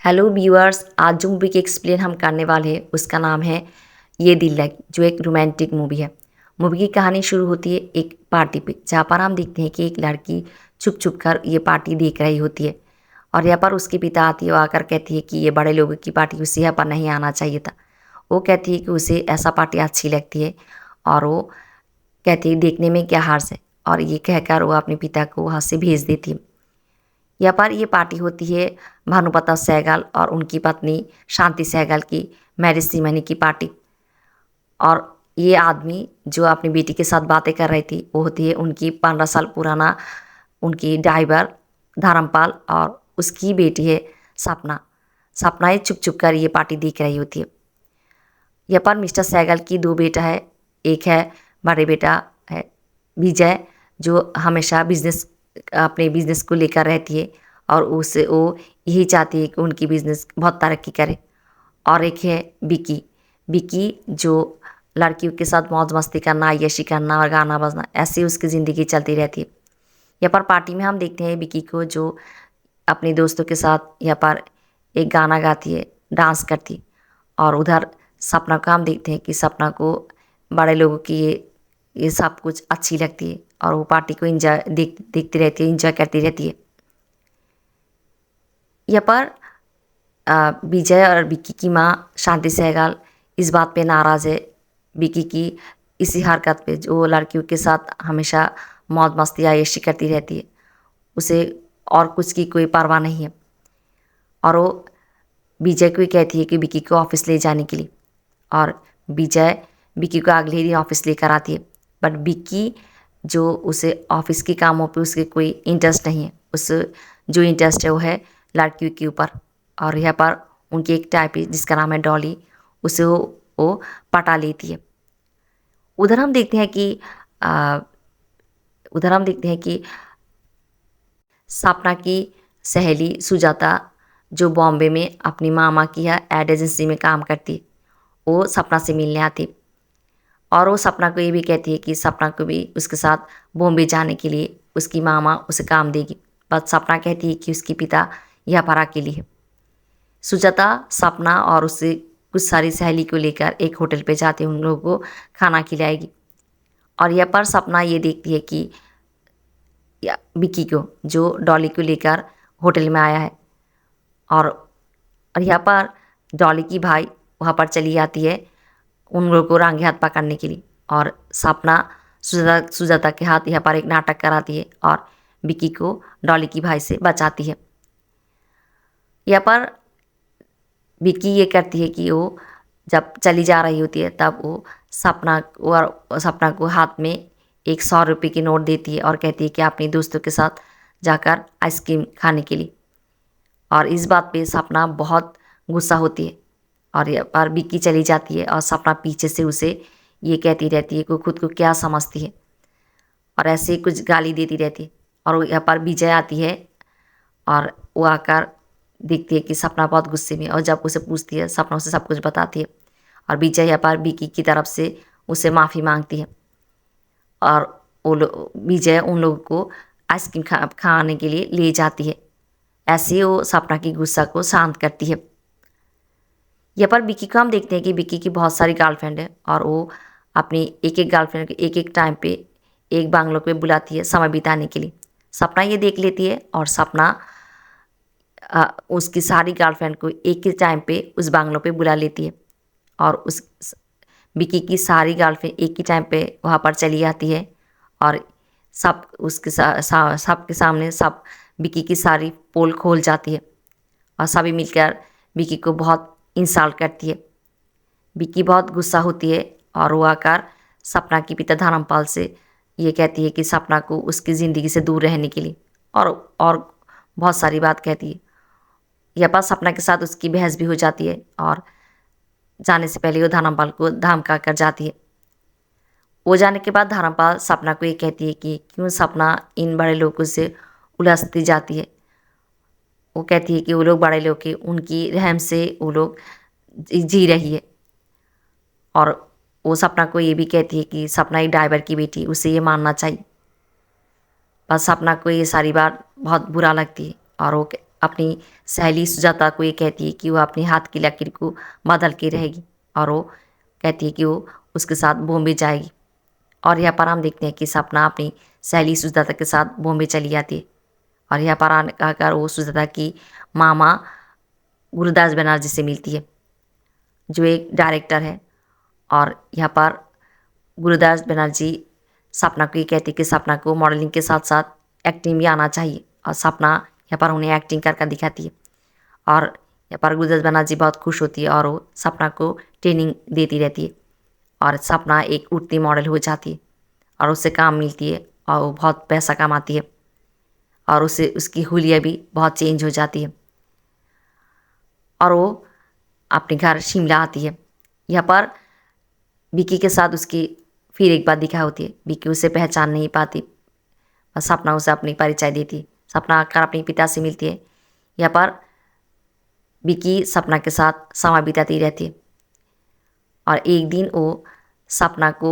Hello viewers, आज जो movie की एक्सप्लेन हम करने वाले हैं उसका नाम है ये दिल लगी, जो एक रोमांटिक मूवी है। मूवी की कहानी शुरू होती है एक पार्टी पे, जहाँ पर हम देखते हैं कि एक लड़की छुप छुप कर ये पार्टी देख रही होती है। और यहाँ पर उसके पिता आती है, वो आकर कहती है कि ये बड़े लोगों की पार्टी, उसे यहाँ पर नहीं आना चाहिए था। वो कहती है कि उसे ऐसा पार्टी अच्छी लगती है, और वो कहती है देखने में क्या हर्ज है। और ये कहकर वो अपने पिता को वहाँ से भेज देती है। यहाँ पर ये पार्टी होती है भानुप्रताप सहगल और उनकी पत्नी शांति सहगल की मैरिज सेरेमनी की पार्टी। और ये आदमी जो अपनी बेटी के साथ बातें कर रही थी, वो होती है उनकी 15 साल पुराना उनकी ड्राइवर धर्मपाल, और उसकी बेटी है सपना। सपना ये छुप छुप कर ये पार्टी देख रही होती है। यहाँ पर मिस्टर सहगल की दो बेटा है। एक है बड़े बेटा है विजय, जो हमेशा अपने बिजनेस को लेकर रहती है, और उसे वो यही चाहती है कि उनकी बिजनेस बहुत तरक्की करे। और एक है विकी। विकी जो लड़कियों के साथ मौज मस्ती करना, यशी करना और गाना बजना, ऐसे ही उसकी ज़िंदगी चलती रहती है। यहाँ पर पार्टी में हम देखते हैं विकी को, जो अपने दोस्तों के साथ यहाँ पर एक गाना गाती है, डांस करती है। और उधर सपना को हम देखते हैं कि सपना को बड़े लोगों की ये सब कुछ अच्छी लगती है, और वो पार्टी को देखती रहती है, इंजॉय करती रहती है। यहाँ पर विजय और विक्की की माँ शांति सहगल इस बात पे नाराज़ है, विक्की की इसी हरकत पे, जो लड़कियों के साथ हमेशा मौज मस्ती आयशी करती रहती है। उसे और कुछ की कोई परवाह नहीं है। और वो विजय को ही कहती है कि विक्की को ऑफिस ले जाने के लिए, और विजय विक्की को अगले ही दिन ऑफिस लेकर आती है। बट विक्की जो उसे ऑफिस के कामों पे उसके कोई इंटरेस्ट नहीं है। उस जो इंटरेस्ट है वो है लड़कियों के ऊपर। और यहाँ पर उनकी एक टाइप है जिसका नाम है डॉली, उसे वो पटा लेती है। उधर हम देखते हैं कि आ, उधर हम देखते हैं कि सपना की सहेली सुजाता, जो बॉम्बे में अपनी मामा की एड एजेंसी में काम करती है, वो सपना से मिलने आती। और वो सपना को ये भी कहती है कि सपना को भी उसके साथ बॉम्बे जाने के लिए उसकी मामा उसे काम देगी। बस सपना कहती है कि उसके पिता यहाँ पर अकेली है। सुजाता सपना और उससे कुछ सारी सहेली को लेकर एक होटल पे जाते हैं, उन लोगों को खाना खिलाएगी। और यहाँ पर सपना ये देखती है कि विक्की को, जो डॉली को लेकर होटल में आया है। और यहाँ पर डॉली की भाई वहाँ पर चली जाती है उन लोगों को रंगे हाथ पकड़ने के लिए। और सपना सुजाता के हाथ यहाँ पर एक नाटक कराती है और विक्की को डॉली की भाई से बचाती है। यहाँ पर विक्की ये करती है कि वो जब चली जा रही होती है, तब वो सपना को हाथ में एक 100 रुपये की नोट देती है और कहती है कि अपने दोस्तों के साथ जाकर आइसक्रीम खाने के लिए। और इस बात पे सपना बहुत गुस्सा होती है, और यहाँ पर विक्की चली जाती है और सपना पीछे से उसे ये कहती रहती है कि खुद को क्या समझती है, और ऐसे ही कुछ गाली देती रहती है। और यहाँ पर विजय आती है, और वो आकर देखती है कि सपना बहुत गुस्से में है, और जब उसे पूछती है सपना उसे सब कुछ बताती है। और विजय यहाँ पर विक्की की तरफ से उसे माफ़ी मांगती है, और विजय उन लोगों को आइसक्रीम खाने के लिए ले जाती है। ऐसे ही वो सपना की गुस्सा को शांत करती है। यहाँ पर विक्की को हम देखते हैं कि विक्की की बहुत सारी गर्लफ्रेंड है, और वो अपनी एक एक गर्लफ्रेंड को एक एक टाइम पे एक बांग्लो पे बुलाती है समय बिताने के लिए। सपना ये देख लेती है, और सपना उसकी सारी गर्लफ्रेंड को एक ही टाइम पे उस बांग्लो पे बुला लेती है। और उस विक्की की सारी गर्लफ्रेंड एक ही टाइम पे वहाँ पर चली जाती है, और सब उसके सबके सामने सब विक्की की सारी पोल खोल जाती है, और सभी मिलकर विक्की को बहुत इंसल्ट करती है। विक्की बहुत गुस्सा होती है, और वो आकर सपना के पिता धर्मपाल से ये कहती है कि सपना को उसकी ज़िंदगी से दूर रहने के लिए, और बहुत सारी बात कहती है। यह बात सपना के साथ उसकी बहस भी हो जाती है, और जाने से पहले वो धर्मपाल को धमका कर जाती है। वो जाने के बाद धर्मपाल सपना को ये कहती है कि क्यों सपना इन बड़े लोगों से उलझती जाती है। वो कहती है कि वो लोग बड़े लोग के उनकी रहम से वो लोग जी रही है। और वो सपना को ये भी कहती है कि सपना एक ड्राइवर की बेटी, उसे ये मानना चाहिए। पर सपना को ये सारी बात बहुत बुरा लगती है, और वो अपनी सहेली सुजाता को ये कहती है कि वो अपने हाथ की लकीर को बदल के रहेगी और वो कहती है कि वो उसके साथ बॉम्बे जाएगी। और यहाँ पर हम देखते हैं कि सपना अपनी सहेली सुजाता के साथ बॉम्बे चली जाती है। और यहाँ पर आकर वो सुजाता की मामा गुरुदास बनर्जी से मिलती है, जो एक डायरेक्टर है। और यहाँ पर गुरुदास बनर्जी सपना को ये कहती है कि सपना को मॉडलिंग के साथ साथ एक्टिंग भी आना चाहिए। और सपना यहाँ पर उन्हें एक्टिंग कर दिखाती है। और यहाँ पर गुरुदास बनर्जी बहुत खुश होती है और वो सपना को ट्रेनिंग देती रहती है। और सपना एक उठती मॉडल हो जाती है और उससे काम मिलती है और वो बहुत पैसा कमाती है और उसे उसकी हुलिया भी बहुत चेंज हो जाती है और वो अपने घर शिमला आती है। यहाँ पर विकी के साथ उसकी फिर एक बार दिखा होती है। विकी उसे पहचान नहीं पाती और सपना उसे अपनी परिचय देती है। सपना आकर अपने पिता से मिलती है। यहाँ पर विकी सपना के साथ समय बिताती रहती है और एक दिन वो सपना को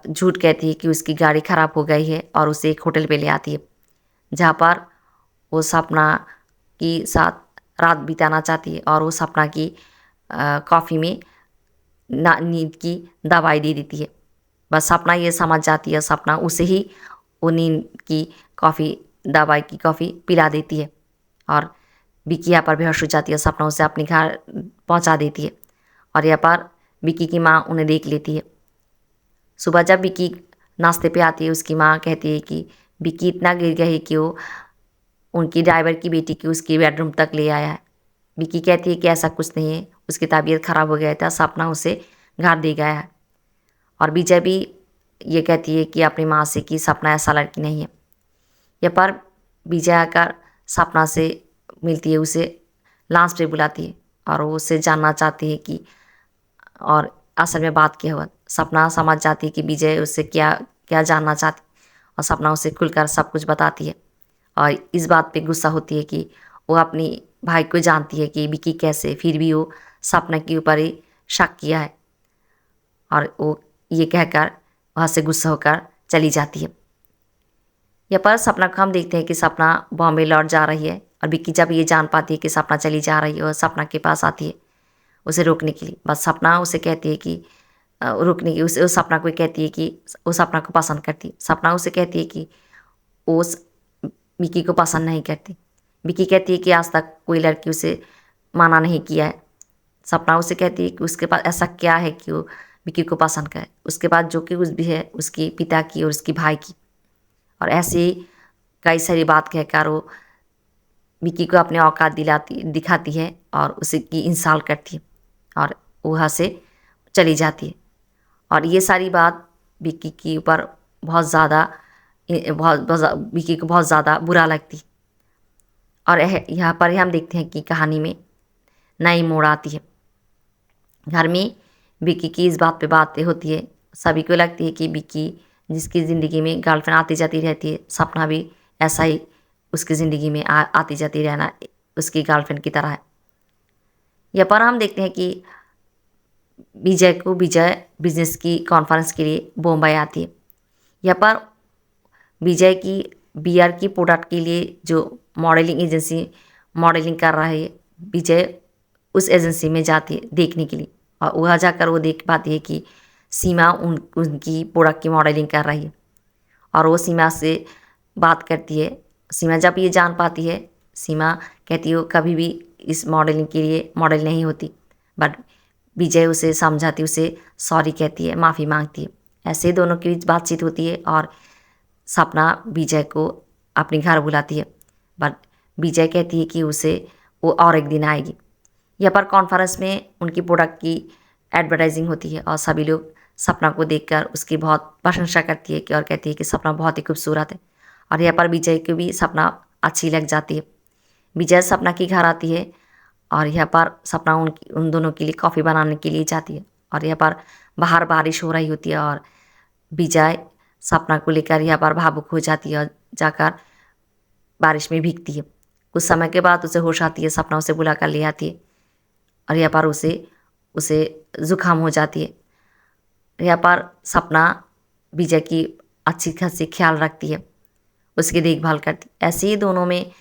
झूठ कहती है कि उसकी गाड़ी ख़राब हो गई है और उसे एक होटल पे ले आती है, जहाँ पर वो सपना के साथ रात बिताना चाहती है और वो सपना की कॉफ़ी में नींद की दवाई दे देती है। बस सपना ये समझ जाती है, सपना उसे ही वो नींद की दवाई की कॉफ़ी पिला देती है और विकी यहाँ पर बेहोश हो जाती है। सपना उसे अपने घर पहुँचा देती है और यहाँ पर विकी की माँ उन्हें देख लेती है। सुबह जब विकी नाश्ते पे आती है, उसकी माँ कहती है कि विकी इतना गिर गया है कि वो उनकी ड्राइवर की बेटी की उसकी बेडरूम तक ले आया है। विकी कहती है कि ऐसा कुछ नहीं है, उसकी तबीयत ख़राब हो गया था, सपना उसे घर दे गया है। और विजय भी ये कहती है कि अपनी माँ से कि सपना ऐसा लड़की नहीं है। यहाँ पर विजय आकर सपना से मिलती है, उसे लांच पे बुलाती है और वो उससे जानना चाहती है कि और असल में बात क्या हुआ। सपना समझ जाती है कि विजय उससे क्या क्या जानना चाहती और सपना उसे खुलकर सब कुछ बताती है और इस बात पे गुस्सा होती है कि वो अपनी भाई को जानती है कि विकी कैसे, फिर भी वो सपना के ऊपर ही शक किया है और वो ये कहकर वहाँ से गुस्सा होकर चली जाती है। यहाँ पर सपना को हम देखते हैं कि सपना बॉम्बे लौट जा रही है और विक्की जब ये जान पाती है कि सपना चली जा रही है और सपना के पास आती है उसे रोकने के लिए। बस सपना उसे कहती है कि रोकने की उस सपना को कहती है कि वो सपना को पसंद करती है। सपना उसे कहती है कि वो विक्की को पसंद नहीं करती। विक्की कहती है कि आज तक कोई लड़की उसे माना नहीं किया है। सपना उसे कहती है कि उसके पास ऐसा क्या है कि वो विक्की को पसंद करे। उसके बाद जो कि कुछ भी है उसके पिता की और उसकी भाई की, और ऐसे ही कई सारी बात कहकर वो विक्की को अपने औकात दिखाती है और उसे की इंसल्ट करती है और वहाँ से चली जाती है। और ये सारी बात विक्की के ऊपर बहुत ज़्यादा विक्की को बहुत ज़्यादा बुरा लगती। और यहाँ पर हम देखते हैं कि कहानी में नई मोड़ आती है। घर में विक्की की इस बात पे बातें होती है। सभी को लगती है कि विक्की जिसकी ज़िंदगी में गर्लफ्रेंड आती जाती रहती है, सपना भी ऐसा ही उसकी ज़िंदगी में आती जाती रहना उसकी गर्लफ्रेंड की तरह है। यहाँ पर हम देखते हैं कि विजय बिजनेस की कॉन्फ्रेंस के लिए बम्बई आती है। यहाँ पर विजय की बियर की प्रोडक्ट के लिए जो मॉडलिंग एजेंसी मॉडलिंग कर रहा है, विजय उस एजेंसी में जाती है देखने के लिए और वहाँ जाकर वो देख पाती है कि सीमा उनकी प्रोडक्ट की मॉडलिंग कर रही है और वो सीमा से बात करती है। सीमा जब ये जान पाती है, सीमा कहती है वो कभी भी इस मॉडलिंग के लिए मॉडल नहीं होती, बट विजय उसे समझाती, उसे सॉरी कहती है, माफ़ी मांगती है। ऐसे दोनों के बीच बातचीत होती है और सपना विजय को अपने घर बुलाती है, बट विजय कहती है कि उसे वो और एक दिन आएगी। यहाँ पर कॉन्फ्रेंस में उनकी प्रोडक्ट की एडवर्टाइजिंग होती है और सभी लोग सपना को देखकर उसकी बहुत प्रशंसा करती है कि और कहती है कि सपना बहुत ही खूबसूरत है। और यहाँ पर विजय को भी सपना अच्छी लग जाती है। विजय सपना के घर आती है और यहाँ पर सपना उन दोनों के लिए कॉफ़ी बनाने के लिए जाती है और यहाँ पर बाहर बारिश हो रही होती है और विजय सपना को लेकर यहाँ पर भावुक हो जाती है और जाकर बारिश में भीगती है। कुछ समय के बाद उसे होश आती है, सपना उसे बुला कर ले आती है और यहाँ पर उसे ज़ुकाम हो जाती है। यहाँ पर सपना विजय की अच्छी खासी ख्याल रखती है, उसकी देखभाल करती। ऐसे ही दोनों में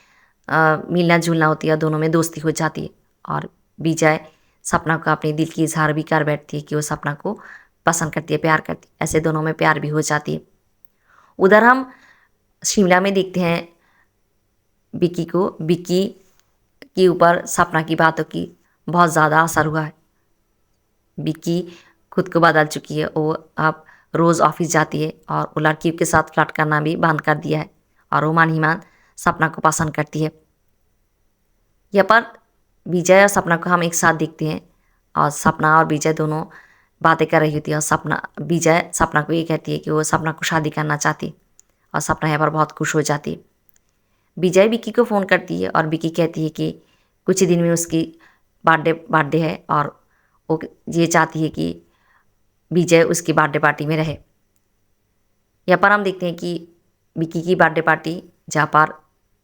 मिलना जुलना होती है, दोनों में दोस्ती हो जाती है। और विजय सपना को अपने दिल की इजहार भी कर बैठती है कि वो सपना को पसंद करती है, प्यार करती है। ऐसे दोनों में प्यार भी हो जाती है। उधर हम शिमला में देखते हैं विक्की को। विक्की के ऊपर सपना की बातों की बहुत ज़्यादा असर हुआ है। विक्की खुद को बदल चुकी है। वो अब रोज़ ऑफिस जाती है और वो लड़कियों के साथ फ्लर्ट करना भी बंद कर दिया है और वो मान ही मान सपना को पसंद करती है। यहाँ पर विजय और सपना को हम एक साथ देखते हैं और सपना और विजय दोनों बातें कर रही होती है। और विजय सपना को ये कहती है कि वो सपना को शादी करना चाहती है और सपना यहाँ पर बहुत खुश हो जाती है। विजय विक्की को फ़ोन करती है और विक्की कहती है कि कुछ ही दिन में उसकी बर्थडे है और वो ये चाहती है कि विजय उसकी बर्थडे पार्टी में रहे। यहाँ पर हम देखते हैं कि विक्की की बर्थडे पार्टी जहाँ पर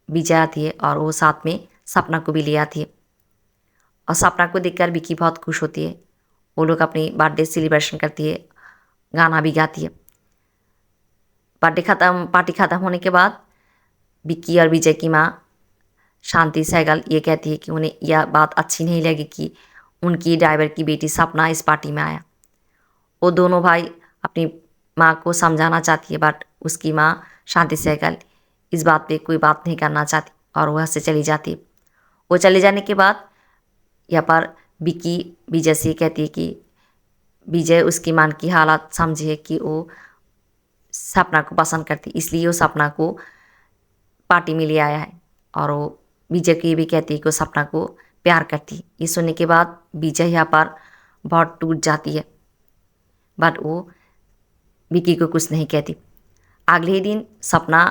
विजय आती है और वो साथ में सपना को भी ले आती है और सपना को देखकर विक्की बहुत खुश होती है। वो लोग अपनी बर्थडे सेलिब्रेशन करती है, गाना भी गाती है। पार्टी ख़त्म होने के बाद विक्की और विजय की माँ शांति सहगल ये कहती है कि उन्हें यह बात अच्छी नहीं लगी कि उनकी ड्राइवर की बेटी सपना इस पार्टी में आया। वो दोनों भाई अपनी माँ को समझाना चाहती है बट उसकी माँ शांति सहगल इस बात पे कोई बात नहीं करना चाहती और वहाँ से चली जाती है। वो चले जाने के बाद यहाँ पर विक्की विजय से कहती है कि विजय उसकी माँ की हालत समझे कि वो सपना को पसंद करती, इसलिए वो सपना को पार्टी में ले आया है। और वो विजय को ये भी कहती है कि वो सपना को प्यार करती। ये सुनने के बाद विजय यहाँ पर बहुत टूट जाती है बट वो विक्की को कुछ नहीं कहती। अगले ही दिन सपना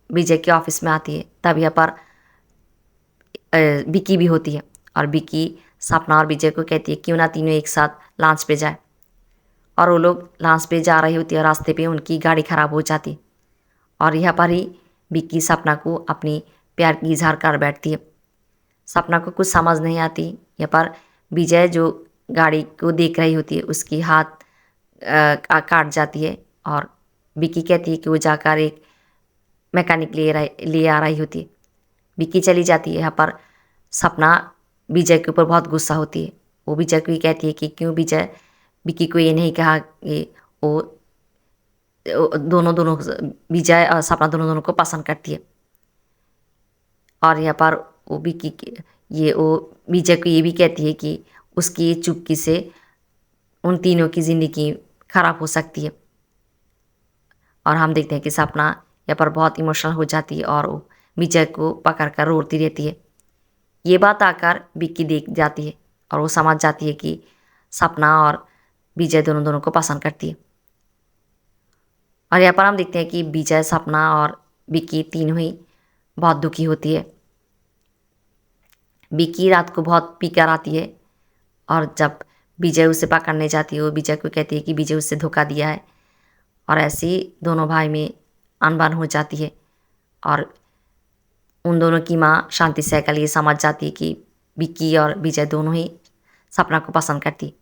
विजय के ऑफिस में आती है। तब यहाँ पर विक्की भी होती है और विक्की सपना और विजय को कहती है क्यों ना तीनों एक साथ लॉन्च पे जाए। और वो लोग लॉन्च पे जा रही होती है। रास्ते पे उनकी गाड़ी ख़राब हो जाती और यहाँ पर ही विक्की सपना को अपनी प्यार की इजहार कर बैठती है। सपना को कुछ समझ नहीं आती। यहाँ पर विजय जो गाड़ी को देख रही होती है उसकी हाथ काट जाती है और विक्की कहती है कि वो जाकर एक मैकेनिक ले आ रही होती है। विक्की चली जाती है। यहाँ पर सपना विजय के ऊपर बहुत गुस्सा होती है। वो विजय को ही कहती है कि क्यों विजय विक्की को ये नहीं कहा कि वो दोनों विजय और सपना दोनों को पसंद करती है। और यहाँ पर वो विजय को ये भी कहती है कि उसकी चुप्पी से उन तीनों की ज़िंदगी खराब हो सकती है। और हम देखते हैं कि सपना यहाँ पर बहुत इमोशनल हो जाती है और वो विजय को पकड़ कर रोती रहती है। ये बात आकर विक्की देख जाती है और वो समझ जाती है कि सपना और विजय दोनों को पसंद करती है। और यहाँ पर हम देखते हैं कि विजय, सपना और विक्की तीनों ही बहुत दुखी होती है। विक्की रात को बहुत पीकर आती है और जब विजय उसे पकड़ने जाती है वो विजय को कहती है कि विजय उससे धोखा दिया है और ऐसे ही दोनों भाई में अनबन हो जाती है। और उन दोनों की माँ शांति सहगल ये समझ जाती है कि विक्की और विजय दोनों ही सपना को पसंद करती।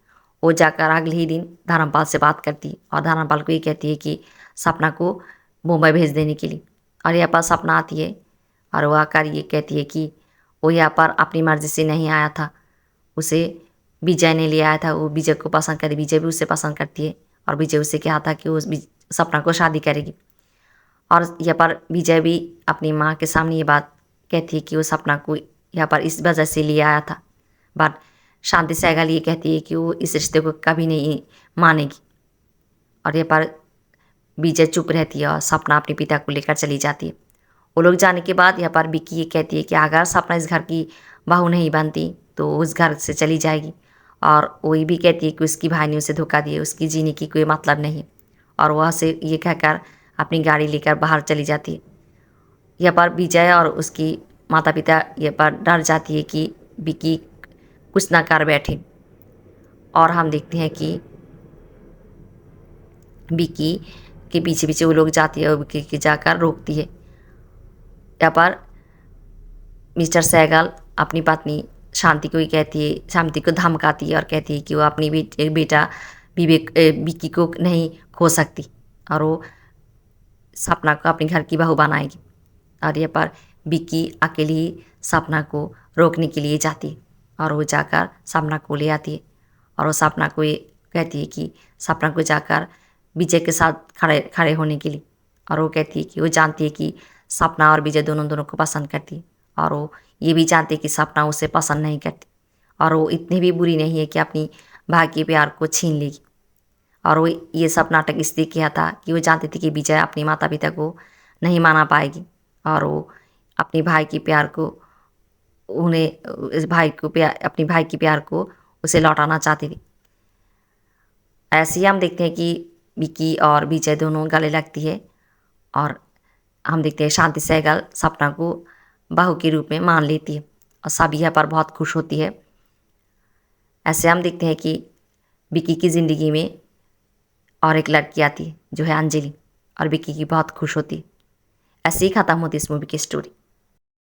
वो जाकर अगले ही दिन धर्मपाल से बात करती और धर्मपाल को ये कहती है कि सपना को मुंबई भेज देने के लिए। और यहाँ पर सपना आती है और वो आकर ये कहती है कि वो यहाँ पर अपनी मर्ज़ी से नहीं आया था, उसे विजय ने ले आया था। वो विजय को पसंद करती, विजय भी उसे पसंद करती है और विजय उससे कहा था कि वो सपना को शादी करेगी। और यहाँ पर विजय भी अपनी माँ के सामने ये बात कहती है कि वो सपना को यहाँ पर इस वजह से ले आया था बट शांति सहगल ये कहती है कि वो इस रिश्ते को कभी नहीं मानेगी। और यहाँ पर विजय चुप रहती है और सपना अपने पिता को लेकर चली जाती है। वो लोग जाने के बाद यहाँ पर विक्की ये कहती है कि अगर सपना इस घर की बहू नहीं बनती तो उस घर से चली जाएगी। और वो ये भी कहती है कि उसकी भाई ने उसे धोखा दिया, उसकी जीने की कोई मतलब नहीं। और वह से ये कहकर अपनी गाड़ी लेकर बाहर चली जाती है। यहाँ पर विजय और उसकी माता पिता यहाँ पर डर जाती है कि विक्की कुछ ना कर बैठे। और हम देखते हैं कि विक्की के पीछे पीछे वो लोग जाती है और विक्की की जाकर रोकती है। यहाँ पर मिस्टर सहगल अपनी पत्नी शांति को ही कहती है, शांति को धमकाती है और कहती है कि वो अपनी बेटा विक्की को नहीं खो सकती और वो सपना को अपने घर की बहू बनाएगी। और यहाँ पर विक्की अकेली ही सपना को रोकने के लिए जाती है और वो जाकर सपना को ले आती है और वो सपना को ये कहती है कि सपना को जाकर विजय के साथ खड़े खड़े होने के लिए। और वो कहती है कि वो जानती है कि सपना और विजय दोनों दोनों को पसंद करती है और वो ये भी जानती है कि सपना उसे पसंद नहीं करती और वो इतनी भी बुरी नहीं है कि अपनी भाई के प्यार को छीन लेगी। और वो ये सब नाटक इसलिए किया था कि वो जानती थी कि विजय अपने माता पिता को नहीं माना पाएगी और वो अपने भाई के प्यार को उन्हें इस भाई को प्यार अपने भाई के प्यार को उसे लौटाना चाहती थी। ऐसे ही हम देखते हैं कि विक्की और विजय दोनों गले लगती है और हम देखते हैं शांति सहगल सपना को बहू के रूप में मान लेती है और सब यह पर बहुत खुश होती है। ऐसे हम देखते हैं कि विक्की की ज़िंदगी में और एक लड़की आती है जो है अंजलि और विक्की की बहुत खुश होती है। ऐसे ही ख़त्म होती है इस मूवी की स्टोरी।